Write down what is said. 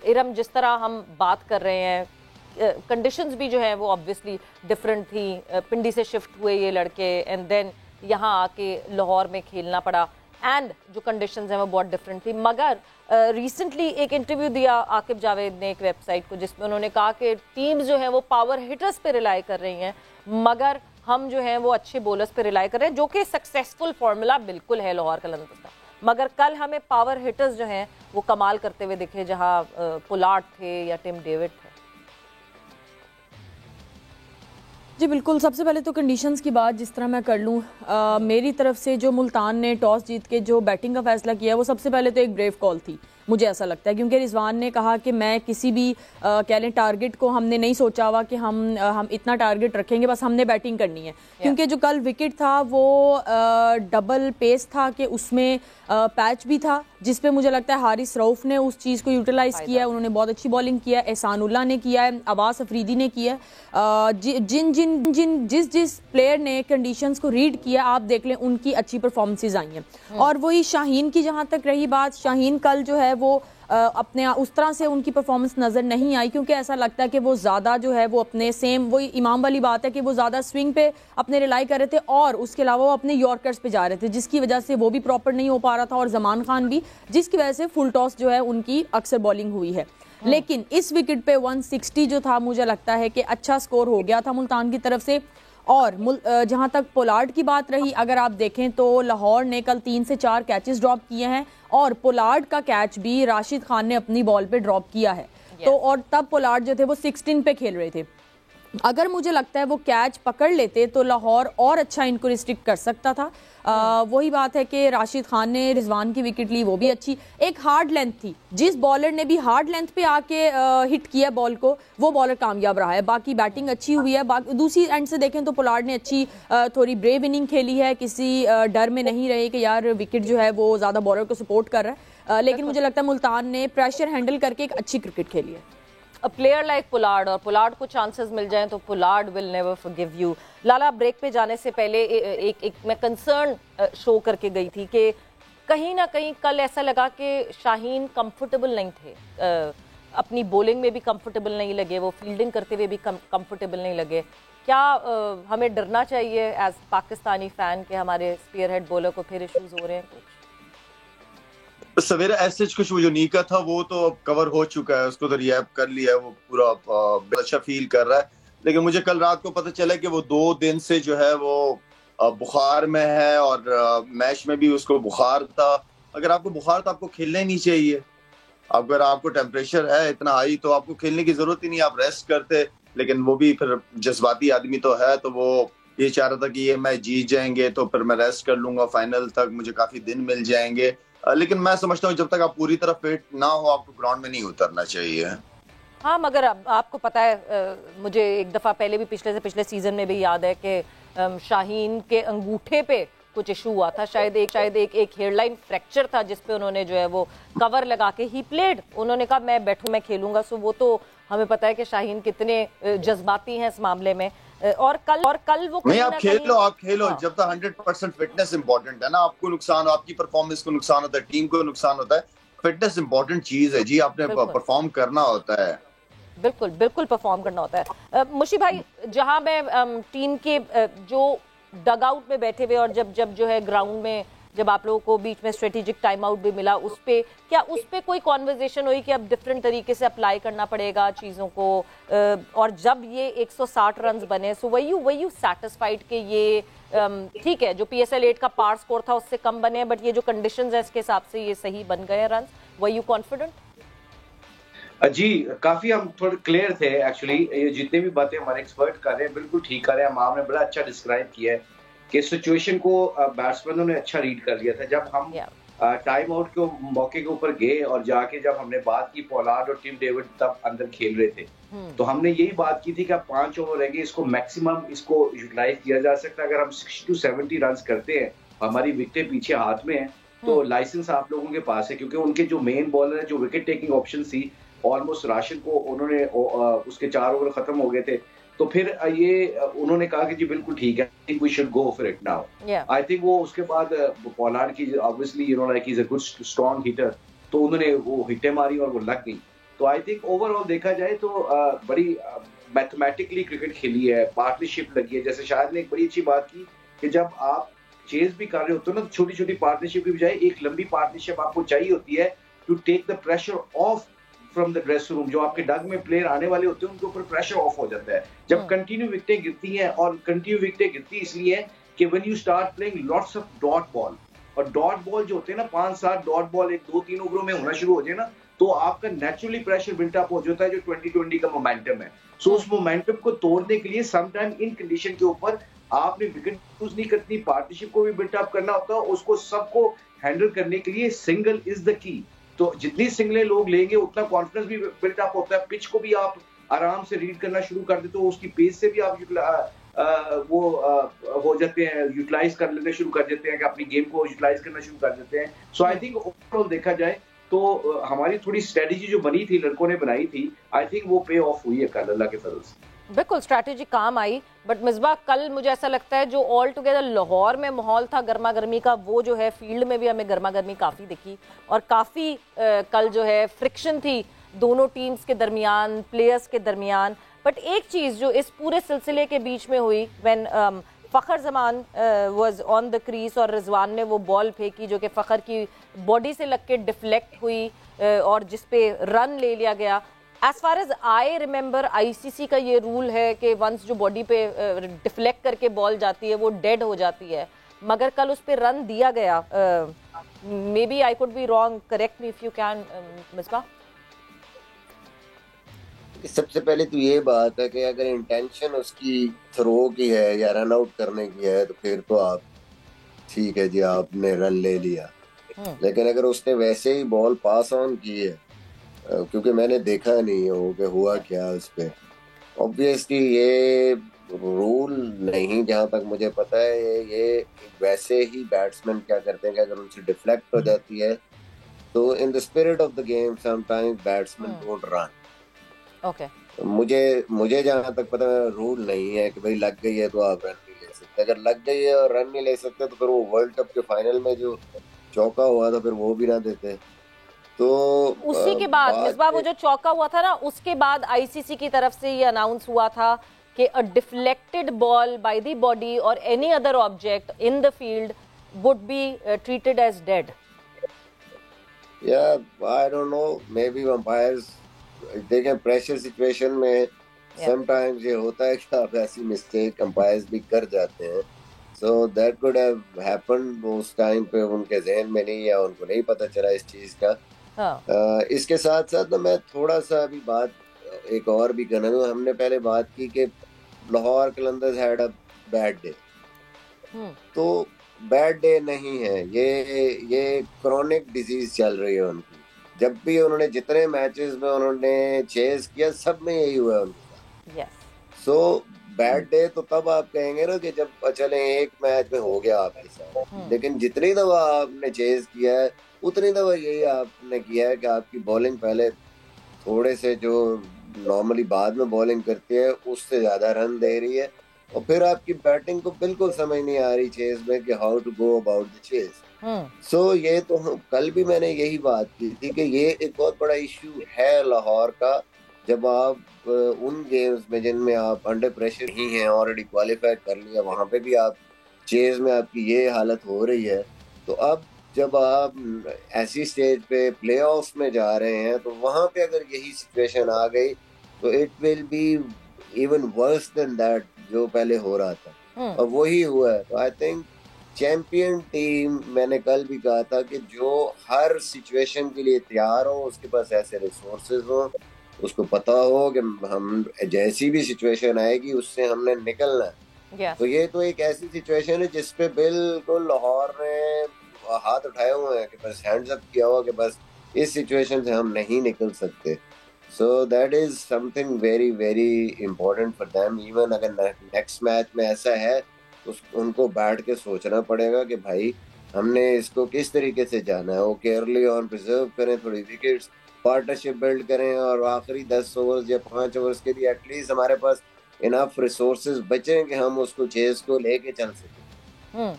इरम जिस तरह हम बात कर रहे हैं, कंडीशंस भी जो है वो ऑब्वियसली डिफरेंट थी। पिंडी से शिफ्ट हुए ये लड़के एंड देन यहाँ आके लाहौर में खेलना पड़ा एंड जो कंडीशंस हैं वो बहुत डिफरेंट थी। मगर रिसेंटली एक इंटरव्यू दिया आकिब जावेद ने एक वेबसाइट को, जिसमें उन्होंने कहा कि टीम्स जो हैं वो पावर हिटर्स पे रिलाई कर रही हैं, मगर हम जो हैं वो अच्छे बॉलर्स पे रिलाई कर रहे हैं, जो कि सक्सेसफुल फार्मूला बिल्कुल है लाहौर कलंदर्स का। मगर कल हमें पावर हिटर्स जो हैं वो कमाल करते हुए दिखे, जहां पोलार्ड थे या टिम डेविड थे। जी बिल्कुल, सबसे पहले तो कंडीशंस की बात जिस तरह मैं कर लूँ, मेरी तरफ से जो मुल्तान ने टॉस जीत के जो बैटिंग का फैसला किया वो सबसे पहले तो एक ब्रेव कॉल थी, मुझे ऐसा लगता है, क्योंकि रिजवान ने कहा कि मैं किसी भी कह लें टारगेट को हमने नहीं सोचा हुआ कि हम इतना टारगेट रखेंगे, बस हमने बैटिंग करनी है। क्योंकि जो कल विकेट था वो डबल पेस था कि उसमें पैच भी था, जिस पे मुझे लगता है हारिस रऊफ ने उस चीज़ को यूटिलाइज किया है। उन्होंने बहुत अच्छी बॉलिंग किया है, एहसानुल्लाह ने किया है, अब्बास अफरीदी ने किया है। जिस प्लेयर ने कंडीशंस को रीड किया, आप देख लें उनकी अच्छी परफॉर्मेंसेज आई हैं। और वही शाहीन की जहाँ तक रही बात, शाहीन कल जो है वो अपने उस तरह से उनकी परफॉर्मेंस नज़र नहीं आई, क्योंकि ऐसा लगता है कि वो ज़्यादा जो है वो अपने सेम वही इमाम वाली बात है कि वो ज़्यादा स्विंग पे अपने रिलाई कर रहे थे और उसके अलावा वो अपने यॉर्कर्स पे जा रहे थे, जिसकी वजह से वो भी प्रॉपर नहीं हो पा रहा था और जमान खान भी, जिसकी वजह से फुल टॉस जो है उनकी अक्सर बॉलिंग हुई है। लेकिन इस विकेट पे 160 जो था, मुझे लगता है कि अच्छा स्कोर हो गया था मुल्तान की तरफ से। और जहां तक पोलार्ड की बात रही, अगर आप देखें तो लाहौर ने कल 3 से 4 कैचेस ड्रॉप किए हैं और पोलार्ड का कैच भी राशिद खान ने अपनी बॉल पे ड्रॉप किया है। तो और तब पोलार्ड जो थे वो 16 पे खेल रहे थे। अगर मुझे लगता है वो कैच पकड़ लेते तो लाहौर और अच्छा इनको रिस्ट्रिक्ट कर सकता था। वही बात है कि राशिद खान ने रिजवान की विकेट ली, वो भी अच्छी, एक हार्ड लेंथ थी, जिस बॉलर ने भी हार्ड लेंथ पे आके हिट किया बॉल को वो बॉलर कामयाब रहा है। बाकी बैटिंग अच्छी हुई है। दूसरी एंड से देखें तो पोलार्ड ने अच्छी थोड़ी ब्रेव इनिंग खेली है, किसी डर में नहीं रहे कि यार विकेट जो है वो ज़्यादा बॉलर को सपोर्ट कर रहा है। लेकिन मुझे लगता है मुल्तान ने प्रेशर हैंडल करके एक अच्छी क्रिकेट खेली है। A player like पोलार्ड, और पोलार्ड को चांसेस मिल जाएं तो Pollard will never forgive you. Lala, break पे जाने से पहले एक मैं कंसर्न शो करके गई थी कि कहीं ना कहीं कल ऐसा लगा कि शाहीन कंफर्टेबल नहीं थे, अपनी बॉलिंग में भी कंफर्टेबल नहीं लगे, वो फील्डिंग करते हुए भी कंफर्टेबल नहीं लगे। क्या हमें डरना चाहिए एज पाकिस्तानी फैन कि हमारे स्पीयर हेड बॉलर को फिर इश्यूज हो रहे हैं? सवेरे एसएच कुछ वो जो नीका था वो तो अब कवर हो चुका है, उसको तो रिहैब कर लिया है, वो पूरा अच्छा फील कर रहा है। लेकिन मुझे कल रात को पता चला कि वो 2 दिन से जो है वो बुखार में है और मैच में भी उसको बुखार था। अगर आपको बुखार तो आपको खेलना ही नहीं चाहिए। अगर आपको टेम्परेचर है इतना हाई तो आपको खेलने की जरूरत ही नहीं, आप रेस्ट करते। लेकिन वो भी फिर जज्बाती आदमी तो है, तो वो ये चाह रहा था कि ये मैच जीत जाएंगे तो फिर मैं रेस्ट कर लूंगा, फाइनल तक मुझे काफी दिन मिल जाएंगे। लेकिन मैं समझता हूँ जब तक आप पूरी तरह फिट ना हो आपको ग्राउंड में नहीं उतरना चाहिए। हाँ, मगर आपको पता है, मुझे एक दफ़ा पहले भी पिछले सीजन में भी याद है कि शाहीन के अंगूठे पे कुछ इशू हुआ था, शायद एक हेयरलाइन फ्रैक्चर था, जिस पे उन्होंने जो है वो कवर लगा के ही प्लेड, उन्होंने कहा मैं बैठूं, मैं खेलूंगा। सो वो तो हमें पता है कि शाहीन कितने जज्बाती हैं इस मामले में। और कल वो नहीं, आप खेलो जब तक 100% फिटनेस इंपॉर्टेंट है ना, आपको नुकसान, आपकी परफॉर्मेंस को नुकसान होता है, टीम को नुकसान होता है। फिटनेस इंपॉर्टेंट चीज है जी, आपने परफॉर्म करना होता है। बिल्कुल परफॉर्म करना होता है। मुशी भाई, जहां मैं टीम के जो डग आउट में बैठे हुए और जब जो है ग्राउंड में जब आप लोगों को बीच में स्ट्रेटेजिक टाइम आउट भी मिला, उस पे कोई कॉन्वर्जेशन हुई कि अब डिफरेंट तरीके से अप्लाई करना पड़ेगा चीज़ों को? और जब ये 160 रन बने, सो वर यू सेटिस्फाइड कि ये ठीक है, जो PSL 8 का पार स्कोर था उससे कम बने, बट ये जो कंडीशंस है इसके हिसाब से ये सही बन गए रन? Were you confident? जी, काफी हम थोड़े क्लियर थे एक्चुअली। ये जितने भी बातें हमारे एक्सपर्ट कर रहे हैं बिल्कुल ठीक कर रहे हैं। आपने बड़ा अच्छा डिस्क्राइब किया है कि सिचुएशन को बैट्समैनों ने अच्छा रीड कर लिया था। जब हम टाइम आउट के मौके के ऊपर गए और जाके जब हमने बात की, पोलार्ड और टिम डेविड तब अंदर खेल रहे थे, तो हमने यही बात की थी कि अब 5 ओवर रह गए, इसको मैक्सिमम इसको यूटिलाइज किया जा सकता है। अगर हम 60 to 70 रन करते हैं, हमारी विकेटें पीछे हाथ में है, तो लाइसेंस आप लोगों के पास है, क्योंकि उनके जो मेन बॉलर है, जो विकेट टेकिंग ऑप्शन थी, ऑलमोस्ट राशिद को उन्होंने उसके 4 ओवर खत्म हो गए थे। तो फिर ये उन्होंने कहा कि जी बिल्कुल ठीक है, I think we should go for it now. I think वो उसके बाद पोलार्ड की obviously you know like he is a good strong hitter, तो उन्होंने वो हिटें मारी और वो लग गई। तो आई थिंक ओवरऑल देखा जाए तो बड़ी मैथमेटिकली क्रिकेट खेली है, पार्टनरशिप लगी है। जैसे शायद ने एक बड़ी अच्छी बात की कि जब आप चेज भी कर रहे होते हो ना, तो छोटी छोटी पार्टनरशिप की बजाय एक लंबी पार्टनरशिप आपको चाहिए होती है to take the pressure off from the dressing room. जो आपके डग में प्लेयर आने वाले होते हैं उनके ऊपर प्रेशर ऑफ हो जाता है जब कंटिन्यू विकेटें गिरती हैं। और कंटिन्यू विकेटें गिरती इसलिए है कि when you start playing lots of dot ball, और डॉट बॉल जो होते हैं ना 5-7 डॉट बॉल एक 2-3 ओवरों में होना शुरू हो जाए ना, तो आपका नेचुरली प्रेशर बिल्टअप हो जाता है जो 2020 का मोमेंटम है। सो उस मोमेंटम को तोड़ने के लिए समटाइम इन कंडीशन के ऊपर आपने विकेट लूज नहीं करनी, पार्टनरशिप को भी बिल्टअप करना होता है। उसको सबको हैंडल करने के लिए सिंगल इज द की। तो जितनी सिंगलें लोग लेंगे उतना कॉन्फिडेंस भी बिल्टअप होता है। पिच को भी आप आराम से रीड करना शुरू कर देते हो, उसकी पेस से भी आप हो जाते हैं, यूटिलाइज कर लेने शुरू कर देते हैं कि अपनी गेम को यूटिलाइज करना शुरू कर देते हैं। सो आई थिंक ओवरऑल देखा जाए तो हमारी थोड़ी स्ट्रेटेजी जो बनी थी, लड़कों ने बनाई थी, आई थिंक वो पे ऑफ हुई है कल अल्लाह के फजल से। बिल्कुल स्ट्रैटेजी काम आई। बट मिसबाह, कल मुझे ऐसा लगता है जो ऑल टुगेदर लाहौर में माहौल था गर्मा गर्मी का, वो जो है फील्ड में भी हमें गर्मा गर्मी काफ़ी दिखी। और काफ़ी कल जो है फ्रिक्शन थी दोनों टीम्स के दरमियान, प्लेयर्स के दरमियान। बट एक चीज़ जो इस पूरे सिलसिले के बीच में हुई, when Fakhar Zaman was on the crease और रिजवान ने वो बॉल फेंकी जो कि फ़खर की बॉडी से लग के डिफ्लेक्ट हुई और जिस पे रन ले लिया गया। As far as I remember ICC का ये रूल है कि वंस जो बॉडी पे डिफ्लेक्ट करके बॉल जाती है वो डेड हो जाती है, मगर कल उस पर रन दिया गया। Maybe I could be wrong, correct me if you can Misbah. सबसे पहले तो ये बात है कि अगर इंटेंशन उसकी थ्रो की है या रन आउट करने की है तो फिर तो आप ठीक है जी, आपने रन ले लिया। लेकिन अगर उसने वैसे ही बॉल पास ऑन की है, क्योंकि मैंने देखा नहीं हो कि हुआ क्या उस पे, ऑब्वियसली ये रूल नहीं, जहां तक मुझे पता है ये वैसे ही बैट्समैन क्या करते हैं कि अगर उनसे डिफ्लेक्ट हो जाती है तो in the spirit of the game sometimes batsman don't run. Okay, मुझे जहां तक पता है रूल नहीं है कि भाई लग गई है तो आप रन नहीं ले सकते। अगर लग गई है और रन नहीं ले सकते तो फिर वो वर्ल्ड कप के फाइनल में जो चौका हुआ था फिर वो भी ना देते। तो उसी के बाद मिसबाह वो जो चौका हुआ था ना, उसके बाद आईसीसी की तरफ से ये अनाउंस हुआ था कि a deflected ball by the body और any other object in the field would be treated as dead. या I don't know, maybe umpires देखें प्रेशर सिचुएशन में समटाइम्स ये होता है कि आप ऐसी मिस्टेक अंपायर्स भी कर जाते हैं। So that could have happened, उस टाइम पे उनके ज़हन में नहीं या उनको नहीं पता चला इस चीज़ का। इसके साथ साथ ना मैं थोड़ा सा अभी बात एक और भी करना हूँ। हमने पहले बात की कि Lahore Qalandars had a bad day, तो बैड डे नहीं है ये क्रॉनिक डिजीज चल रही है उनकी। जब भी उन्होंने जितने मैचेस में उन्होंने चेज किया सब में यही हुआ है उनके साथ। सो बैड डे तो तब आप कहेंगे ना कि जब चले एक मैच में हो गया आपके साथ, लेकिन जितनी दफा आपने चेज किया है उतनी दफा यही आपने किया है कि आपकी बॉलिंग पहले थोड़े से जो नॉर्मली बाद में बॉलिंग करती है उससे ज्यादा रन दे रही है, और फिर आपकी बैटिंग को बिल्कुल समझ नहीं आ रही चेज में कि how to go about the chase. So ये तो कल भी मैंने यही बात की थी कि ये एक बहुत बड़ा इश्यू है लाहौर का। जब आप उन गेम्स में जिनमें आप अंडर प्रेशर ही हैं, ऑलरेडी क्वालिफाई कर लिया, वहां पे भी आप चेज में आपकी ये हालत हो रही है, तो अब जब आप ऐसी स्टेज पे प्लेऑफ्स में जा रहे हैं तो वहां पे अगर यही सिचुएशन आ गई तो it will be even worse than that जो पहले हो रहा था, और वही हुआ है। तो आई थिंक चैंपियन टीम, मैंने कल भी कहा था कि जो हर सिचुएशन के लिए तैयार हो, उसके पास ऐसे रिसोर्सेज हो, उसको पता हो कि हम जैसी भी सिचुएशन आएगी उससे हमने निकलना है। तो ये तो एक ऐसी सिचुएशन है जिसपे बिल्कुल लाहौर ने हाथ उठाए हुए हैं कि बस हैंड्स अप किया हुआ कि बस इस सिचुएशन से हम नहीं निकल सकते। So that is something very very important for them. Even अगर नेक्स्ट मैच में ऐसा है तो उनको बैठ के सोचना पड़ेगा कि भाई हमने इसको किस तरीके से जाना है। वो केयरली ऑन प्रिजर्व करें, थोड़ी विकेट्स, पार्टनरशिप बिल्ड करें, और आखिरी 10 ओवर्स या 5 ओवर्स के लिए एटलीस्ट हमारे पास इनफ रिसोर्सेज बचें कि हम उसको चेज को लेके चल सकें।